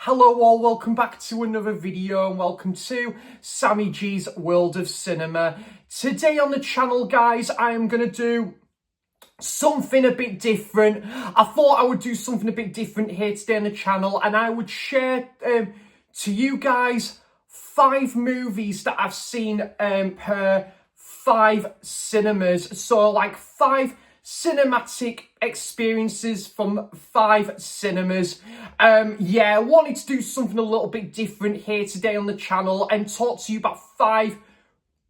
Hello all, welcome back to another video and welcome to Sammy G's World of Cinema. Today on the channel, guys, I am going to do something a bit different. I thought I would do something a bit different here today on the channel, and I would share to you guys 5 movies that I've seen per 5 cinemas. So like 5 cinematic experiences from 5 cinemas. I wanted to do something a little bit different here today on the channel and talk to you about 5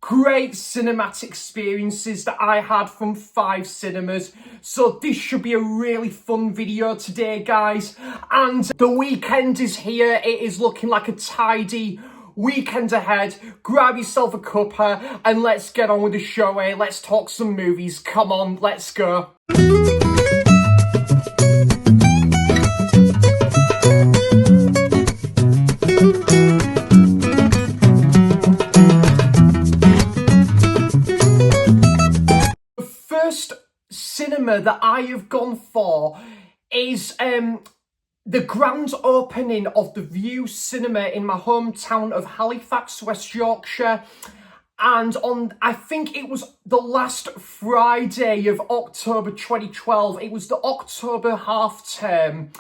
great cinematic experiences that I had from 5 cinemas. So this should be a really fun video today, guys. And the weekend is here. It is looking like a tidy weekend ahead. Grab yourself a cuppa and let's get on with the show, eh? Let's talk some movies. Come on, let's go. The first cinema that I have gone for is the grand opening of the View Cinema in my hometown of Halifax, West Yorkshire. And I think it was the last Friday of October 2012. It was the October half term.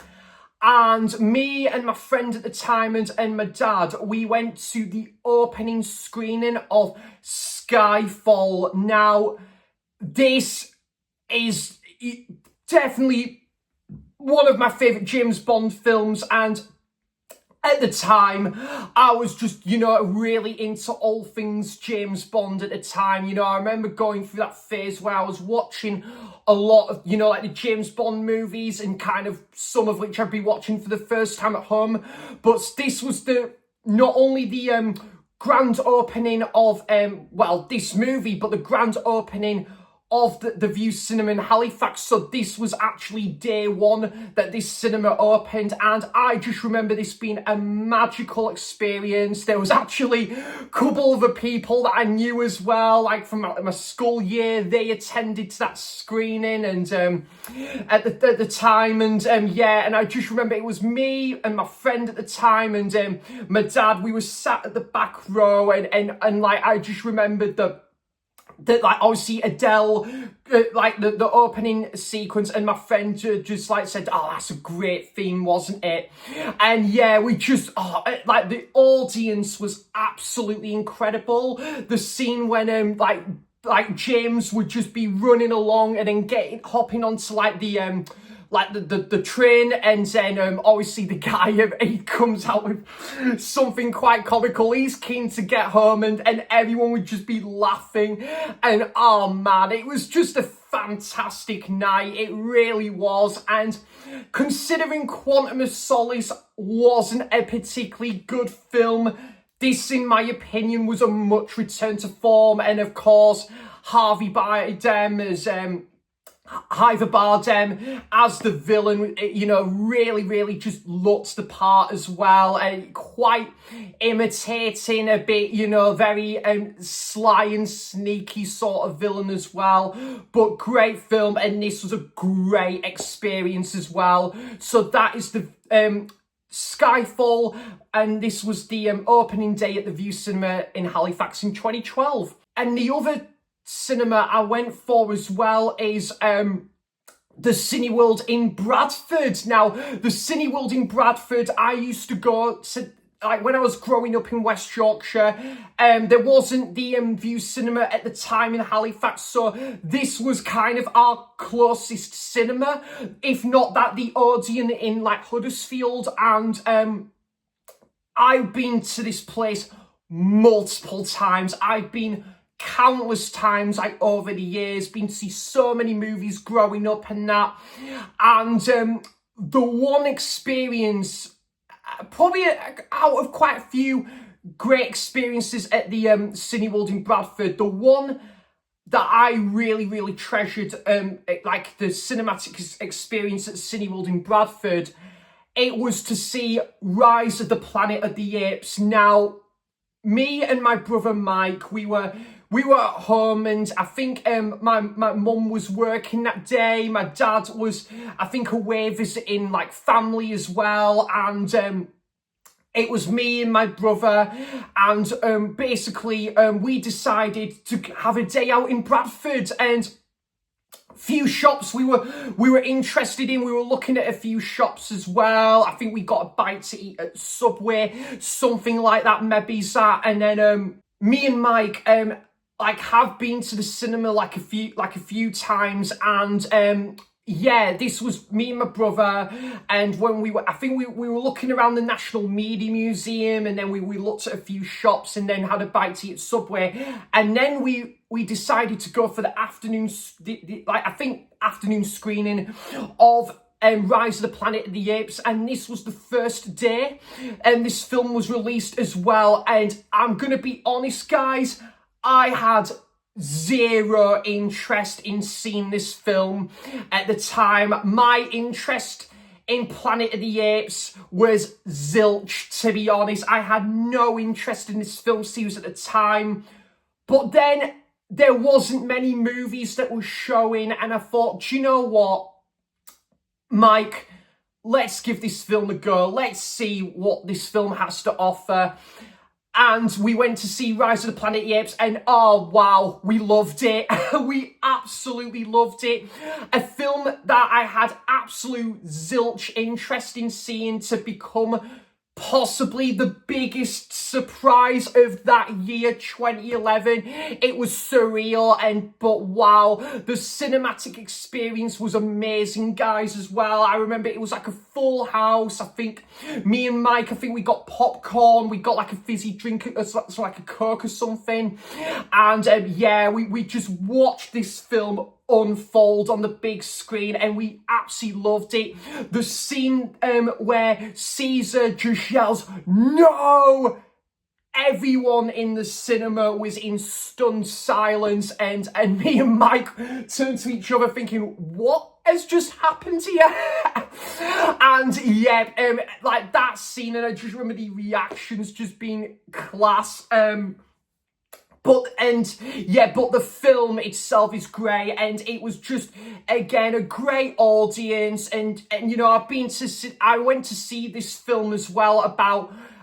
And me and my friend at the time and my dad, we went to the opening screening of Skyfall. Now, this is definitely one of my favourite James Bond films, and at the time, I was just, really into all things James Bond at the time. I remember going through that phase where I was watching a lot of, like the James Bond movies, and kind of some of which I'd be watching for the first time at home. But this was not only the grand opening of, this movie, but the grand opening of the View Cinema in Halifax. So this was actually day one that this cinema opened, and I just remember this being a magical experience. There was actually a couple of the people that I knew as well, like from my school year. They attended to that screening and at the time, and and I just remember it was me and my friend at the time and my dad. We were sat at the back row, and like I just remembered that like obviously Adele, like the opening sequence, and my friend just like said, "Oh, that's a great theme, wasn't it?" And we just like the audience was absolutely incredible. The scene when like James would just be running along and then hopping onto like the train, and then obviously the guy, he comes out with something quite comical. He's keen to get home, and everyone would just be laughing, and oh man, it was just a fantastic night. It really was. And considering Quantum of Solace wasn't a particularly good film, this, in my opinion, was a much return to form. And of course, Harvey Bardem as the villain, really just looked the part as well, and quite imitating a bit, very sly and sneaky sort of villain as well. But great film, and this was a great experience as well. So that is the Skyfall, and this was the opening day at the View Cinema in Halifax in 2012. And the other cinema I went for as well is the Cineworld in Bradford. Now, the Cineworld in Bradford, I used to go to, like, when I was growing up in West Yorkshire. There wasn't the View Cinema at the time in Halifax, so this was kind of our closest cinema, if not that, the Odeon in like Huddersfield. And I've been to this place multiple times. I've been countless times, like over the years, been to see so many movies growing up and that. And the one experience, probably out of quite a few great experiences at the Cineworld in Bradford, the one that I really treasured, like the cinematic experience at Cineworld in Bradford, it was to see Rise of the Planet of the Apes. Now, me and my brother Mike, we were at home, and I think my mum was working that day. My dad was, I think, away visiting like family as well, and It was me and my brother, and basically we decided to have a day out in Bradford, and few shops we were interested in. We were looking at a few shops as well. I think we got a bite to eat at Subway, something like that, maybe that. And then me and Mike like have been to the cinema like a few times, and yeah, this was me and my brother, and when I think we were looking around the National Media Museum, and then we looked at a few shops, and then had a bite to eat at Subway, and then we decided to go for the afternoon, I think afternoon screening of Rise of the Planet of the Apes, and this was the first day, and this film was released as well, and I'm gonna be honest, guys, I had zero interest in seeing this film at the time. My interest in Planet of the Apes was zilch, to be honest. I had no interest in this film series at the time. But then there wasn't many movies that were showing, and I thought, do you know what, Mike, let's give this film a go. Let's see what this film has to offer. And we went to see Rise of the Planet of the Apes, and oh wow, we loved it. We absolutely loved it. A film that I had absolute zilch interest in seeing to become possibly the biggest surprise of that year, 2011. It was surreal, but wow, the cinematic experience was amazing, guys, as well. I remember it was like a full house. I think me and Mike, I think we got popcorn, we got like a fizzy drink, so like a Coke or something, and yeah, we just watched this film unfold on the big screen, and we absolutely loved it. The scene where Caesar just yells, "No!" Everyone in the cinema was in stunned silence, and me and Mike turned to each other thinking, what has just happened here? And yeah, like that scene, and I just remember the reactions just being class. But the film itself is great, and it was just, again, a great audience, and you know, I went to see this film as well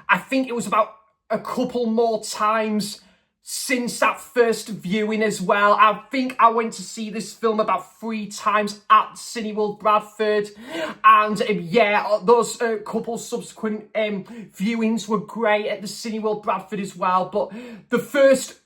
I think it was about a couple more times since that first viewing as well. I think I went to see this film about 3 times at Cineworld Bradford, and yeah, those couple subsequent viewings were great at the Cineworld Bradford as well. But the first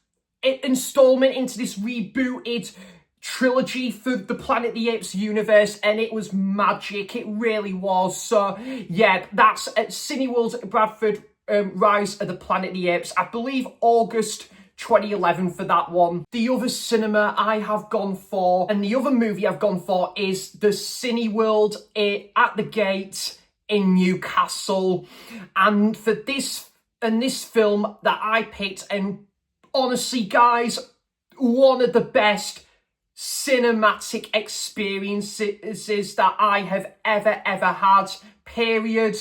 installment into this rebooted trilogy for the Planet of the Apes universe, and it was magic. It really was. So yeah, that's at Cineworld Bradford, Rise of the Planet of the Apes. I believe August 2011 for that one. The other cinema I have gone for, and the other movie I've gone for, is the Cineworld at the Gate in Newcastle. And for this film that I picked, and honestly, guys, one of the best cinematic experiences that I have ever had, period.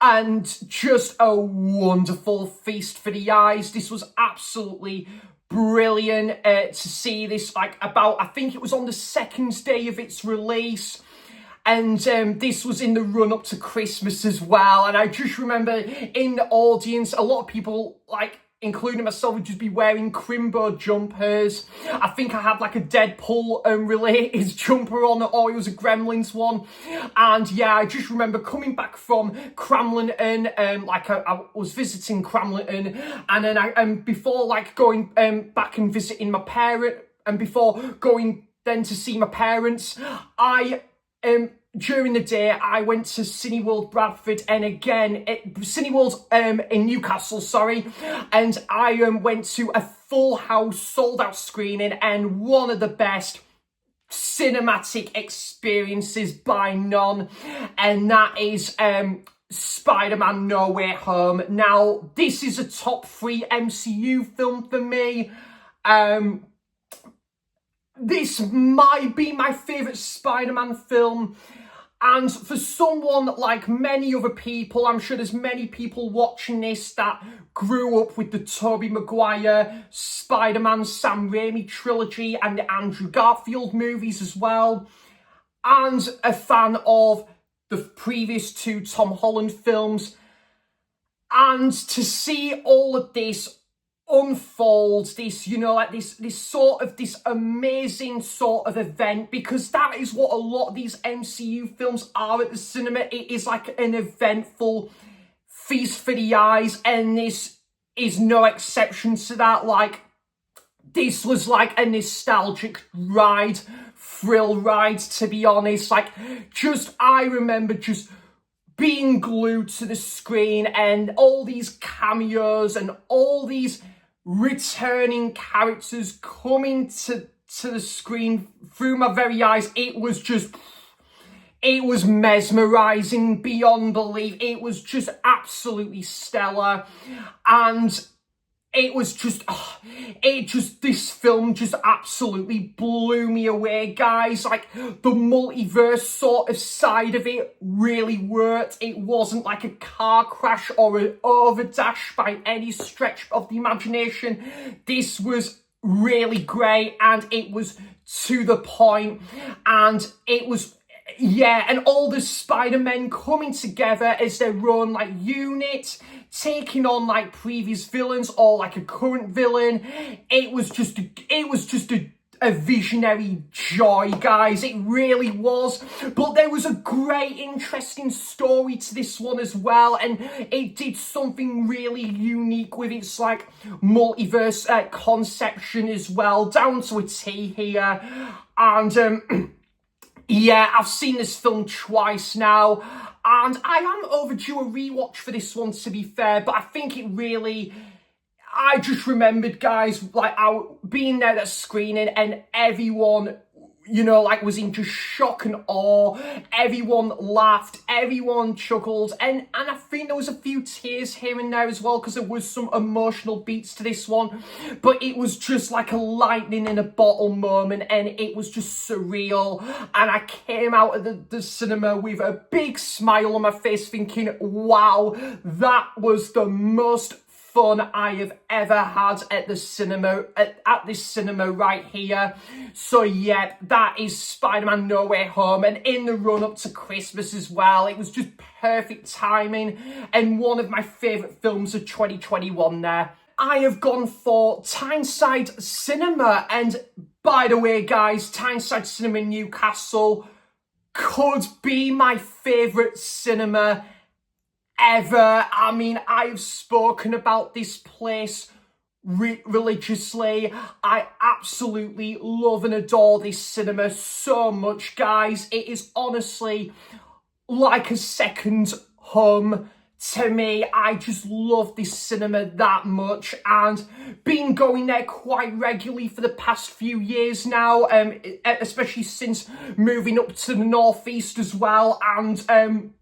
And just a wonderful feast for the eyes. This was absolutely brilliant to see this, I think it was on the second day of its release. And this was in the run-up to Christmas as well. And I just remember in the audience, a lot of people, including myself, would just be wearing Crimbo jumpers. I think I had like a Deadpool related jumper on, or it was a Gremlins one. And yeah, I just remember coming back from Cramlington, I was visiting Cramlington, and then before going back and visiting my parent, and before going then to see my parents, during the day, I went to Cineworld Bradford, and again, Cineworld in Newcastle, sorry, and I went to a full house, sold out screening, and one of the best cinematic experiences by none, and that is Spider-Man No Way Home. Now, this is a top 3 MCU film for me. This might be my favourite Spider-Man film. And for someone like many other people, I'm sure there's many people watching this that grew up with the Tobey Maguire, Spider-Man, Sam Raimi trilogy, and the Andrew Garfield movies as well, and a fan of the previous 2 Tom Holland films. And to see all of this unfolds, this, you know, like this amazing sort of event, because that is what a lot of these MCU films are at the cinema. It is like an eventful feast for the eyes, and this is no exception to that. Like, this was like a nostalgic ride, thrill ride, to be honest. Like, I remember just being glued to the screen, and all these cameos and all these returning characters coming to the screen through my very eyes. It was mesmerizing beyond belief. It was just absolutely stellar. And this film just absolutely blew me away, guys. Like, the multiverse sort of side of it really worked. It wasn't like a car crash or an overdash by any stretch of the imagination. This was really great, and it was to the point, and it was, yeah, and all the Spider-Men coming together as their own, like, unit, taking on, like, previous villains or, like, a current villain. It was just a visionary joy, guys. It really was. But there was a great, interesting story to this one as well, and it did something really unique with its, like, multiverse conception as well, down to a T here. And yeah, I've seen this film twice now, and I am overdue a rewatch for this one, to be fair, but I think I just remembered, guys, like, being there at that screening, and everyone, you know, like, was in just shock and awe. Everyone laughed, everyone chuckled, and I think there was a few tears here and there as well, because there was some emotional beats to this one. But it was just like a lightning in a bottle moment, and it was just surreal. And I came out of the cinema with a big smile on my face, thinking, wow, that was the most fun I have ever had at the cinema, at this cinema right here. So yeah, that is Spider-Man No Way Home, and in the run-up to Christmas as well. It was just perfect timing, and one of my favourite films of 2021 there. I have gone for Tyneside Cinema, and by the way, guys, Tyneside Cinema in Newcastle could be my favourite cinema ever. I mean, I've spoken about this place religiously. I absolutely love and adore this cinema so much, guys. It is honestly like a second home to me. I just love this cinema that much, and been going there quite regularly for the past few years now, especially since moving up to the northeast as well. And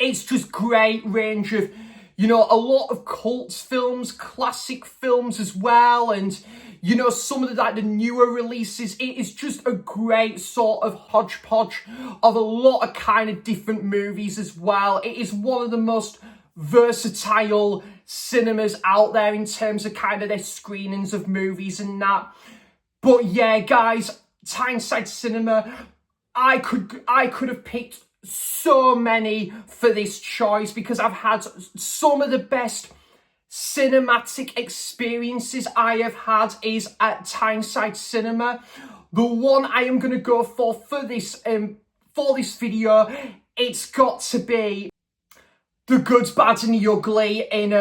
it's just great range of, you know, a lot of cult films, classic films as well, and, you know, some of the newer releases. It is just a great sort of hodgepodge of a lot of kind of different movies as well. It is one of the most versatile cinemas out there in terms of kind of their screenings of movies and that. But yeah, guys, Tyneside Cinema, I could have picked so many for this choice, because I've had some of the best cinematic experiences I have had is at Tyneside Cinema. The one I am going to go for this video, it's got to be The Good, Bad and the Ugly in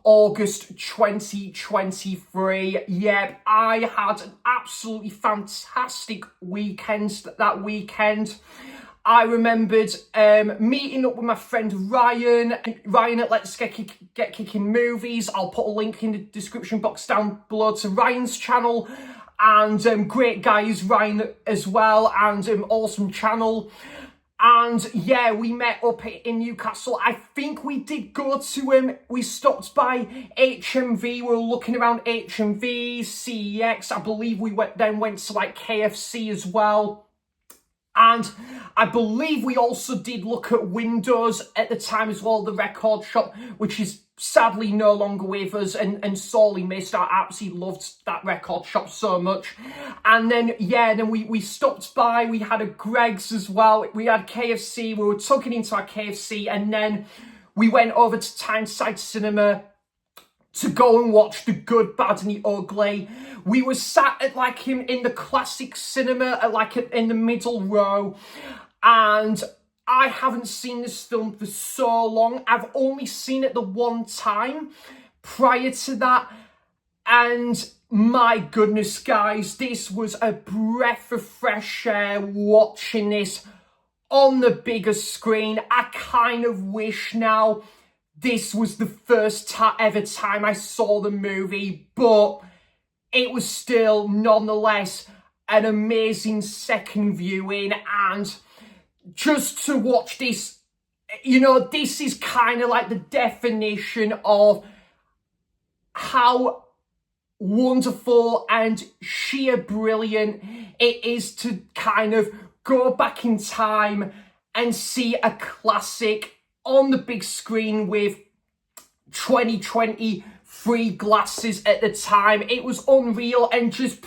August 2023. Yep, I had an absolutely fantastic weekend that weekend. I remembered meeting up with my friend Ryan at Let's Get Kicking Movies. I'll put a link in the description box down below to Ryan's channel. And great guy is Ryan as well, and awesome channel. And yeah, we met up in Newcastle. I think we did go to, we stopped by HMV. We were looking around HMV, CEX. I believe we went to like KFC as well. And I believe we also did look at Windows at the time as well, the record shop, which is sadly no longer with us and sorely missed. I absolutely loved that record shop so much. And then, yeah, then we stopped by, we had a Greg's as well. We had KFC, we were tucking into our KFC, and then we went over to Tyneside Cinema to go and watch The Good, Bad and the Ugly. We were sat at like in the classic cinema at like in the middle row, and I haven't seen this film for so long. I've only seen it the one time prior to that, and my goodness, guys, this was a breath of fresh air watching this on the bigger screen. I kind of wish now this was the first ever time I saw the movie, but it was still nonetheless an amazing second viewing. And just to watch this, you know, this is kind of like the definition of how wonderful and sheer brilliant it is to kind of go back in time and see a classic on the big screen with 2020 free glasses at the time. It was unreal, and just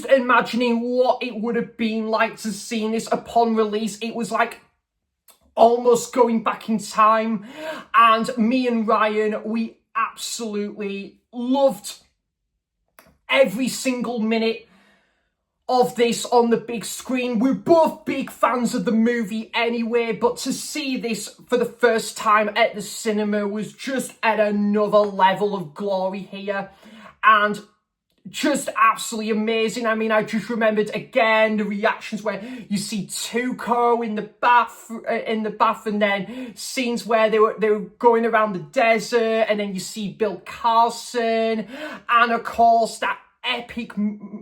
imagining what it would have been like to see this upon release. It was like almost going back in time, and me and Ryan, we absolutely loved every single minute of this on the big screen. We're both big fans of the movie anyway, but to see this for the first time at the cinema was just at another level of glory here, and just absolutely amazing. I mean, I just remembered again the reactions where you see Tuco in the bath, and then scenes where they were going around the desert, and then you see Bill Carlson, and of course that epic,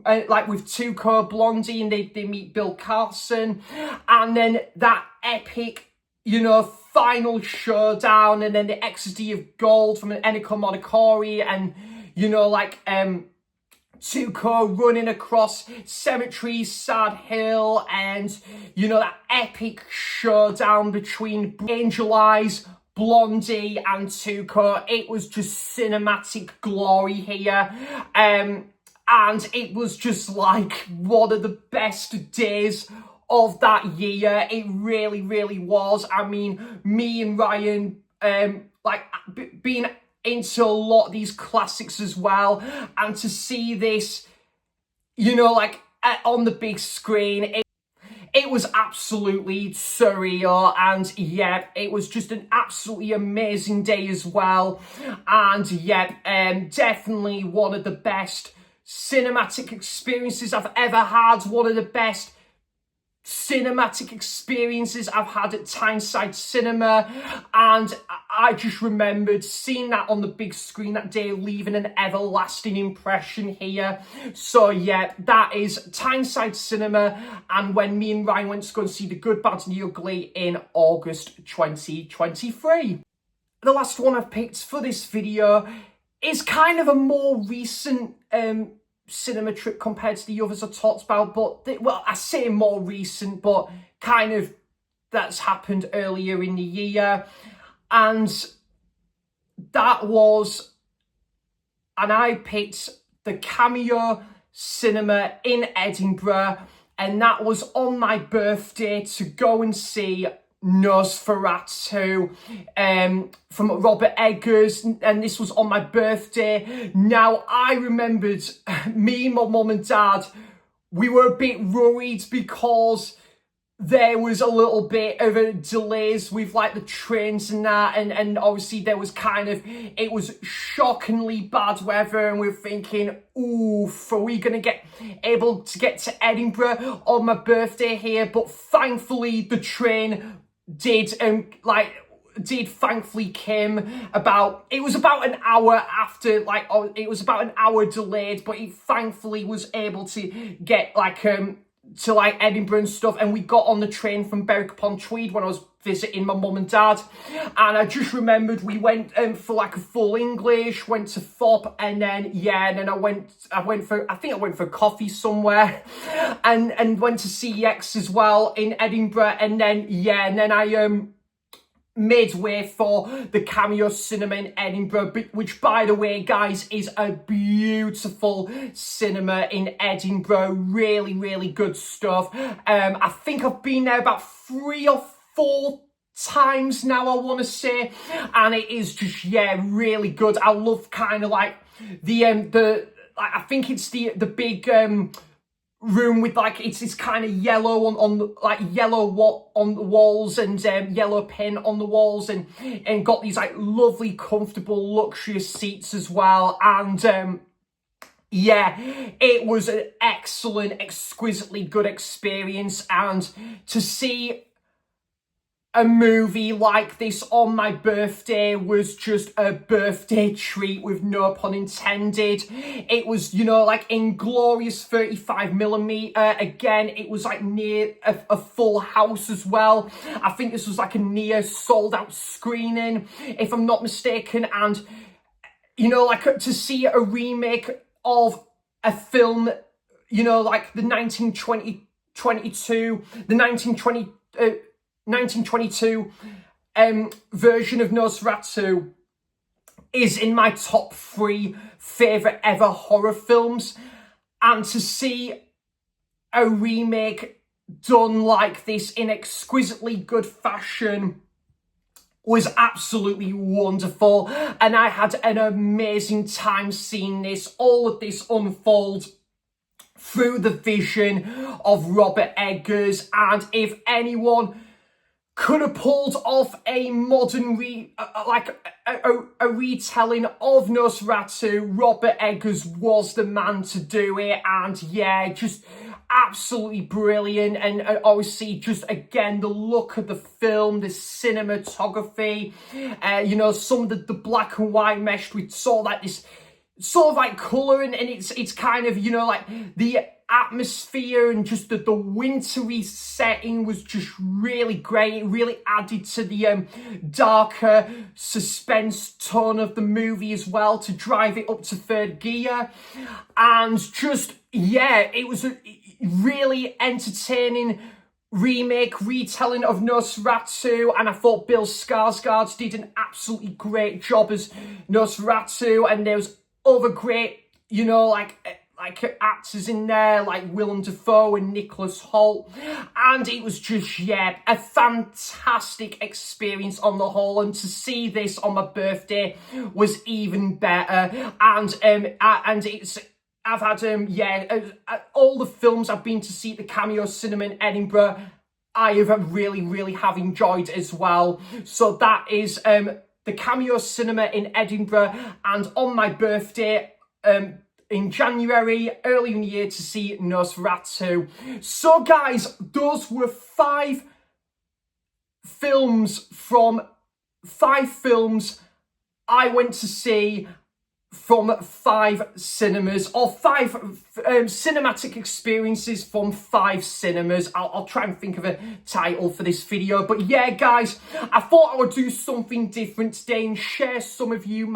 like with Tuco, Blondie, and they meet Bill Carlson, and then that epic, you know, final showdown, and then the ecstasy of gold from Ennio Morricone, and you know, like Tuco running across Cemetery, Sad Hill, and you know, that epic showdown between Angel Eyes, Blondie and Tuco. It was just cinematic glory here. And it was just like one of the best days of that year. It really, really was. I mean, me and Ryan, like being into a lot of these classics as well, and to see this, you know, like on the big screen, it was absolutely surreal. And yeah, it was just an absolutely amazing day as well. And yeah, definitely one of the best cinematic experiences I've ever had. One of the best cinematic experiences I've had at Tyneside Cinema, and I just remembered seeing that on the big screen that day, leaving an everlasting impression here. So yeah, that is Tyneside Cinema, and when me and Ryan went to go and see The Good, Bad and the Ugly in August 2023. The last one I've picked for this video is kind of a more recent cinema trip compared to the others I talked about, but well, I say more recent, but kind of that's happened earlier in the year, and that was, and I picked the Cameo cinema in Edinburgh, and that was on my birthday to go and see Nosferatu from Robert Eggers, and this was on my birthday. Now, I remembered me, my mum and dad, we were a bit worried because there was a little bit of a delays with like the trains and that, and obviously there was kind of, it was shockingly bad weather, and we were thinking, oof, are we gonna able to get to Edinburgh on my birthday here? But thankfully the train did thankfully came about, it was about an hour after, like, it was about an hour delayed, but it thankfully was able to get like to like Edinburgh and stuff, and we got on the train from Berwick upon Tweed when I was visiting my mum and dad, and I just remembered we went for like a full English, went to Fob, and then yeah, and then I went for coffee somewhere, and went to CEX as well in Edinburgh, and then yeah, and then I midway for the Cameo cinema in Edinburgh, which by the way, guys, is a beautiful cinema in Edinburgh. Really, really good stuff. I think I've been there about 3 or 4 times now, I want to say, and it is just, yeah, really good. I love kind of like the I think it's the big room with like it's kind of yellow on like yellow what on the walls and yellow paint on the walls, and got these like lovely comfortable luxurious seats as well. And yeah, it was an excellent, exquisitely good experience, and to see a movie like this on my birthday was just a birthday treat, with no pun intended. It was, you know, like inglorious 35mm. Again, it was like near a full house as well. I think this was like a near sold out screening, if I'm not mistaken. And, you know, like to see a remake of a film, you know, like the 1922 version of Nosferatu is in my top 3 favourite ever horror films, and to see a remake done like this in exquisitely good fashion was absolutely wonderful, and I had an amazing time seeing this, all of this unfold through the vision of Robert Eggers. And if anyone could have pulled off a modern a retelling of Nosferatu, Robert Eggers was the man to do it. And yeah, just absolutely brilliant. And obviously just again the look of the film, the cinematography, you know, some of the black and white meshed with sort of like this sort of like colour, and it's kind of, you know, like the atmosphere and just the wintry setting was just really great. It really added to the darker suspense tone of the movie as well, to drive it up to third gear. And just, yeah, it was a really entertaining remake, retelling of Nosferatu, and I thought Bill Skarsgård did an absolutely great job as Nosferatu, and there was other great, you know, like actors in there, like Willem Dafoe and Nicholas Hoult. And it was just, yeah, a fantastic experience on the whole, and to see this on my birthday was even better. And it's, I've had all the films I've been to see at the Cameo Cinema in Edinburgh, I have really have enjoyed as well. So that is the Cameo Cinema in Edinburgh, and on my birthday in January, early in the year, to see Nosferatu. So guys, those were 5 films I went to see from 5 cinemas, or 5 cinematic experiences from 5 cinemas. I'll try and think of a title for this video. But yeah, guys, I thought I would do something different today and share some of you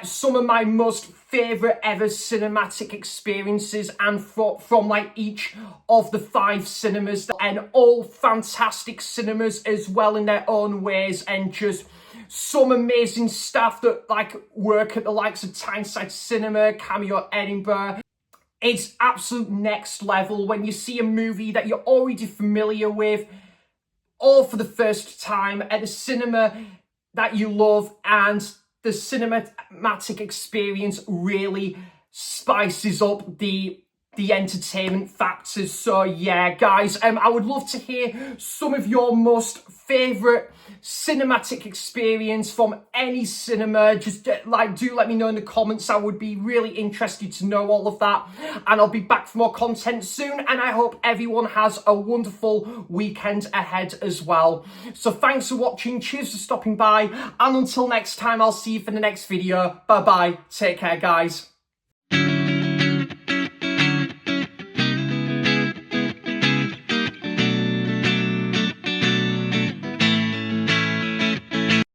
some of my most favourite ever cinematic experiences, and from like each of the 5 cinemas, and all fantastic cinemas as well in their own ways, and just some amazing staff that like work at the likes of Tyneside Cinema, Cameo Edinburgh. It's absolute next level when you see a movie that you're already familiar with, all for the first time at a cinema that you love, and the cinematic experience really spices up the entertainment factors. So yeah, guys, I would love to hear some of your most favourite cinematic experience from any cinema. Just do let me know in the comments. I would be really interested to know all of that, and I'll be back for more content soon, and I hope everyone has a wonderful weekend ahead as well. So thanks for watching, cheers for stopping by, and until next time, I'll see you for the next video. Bye bye, take care guys.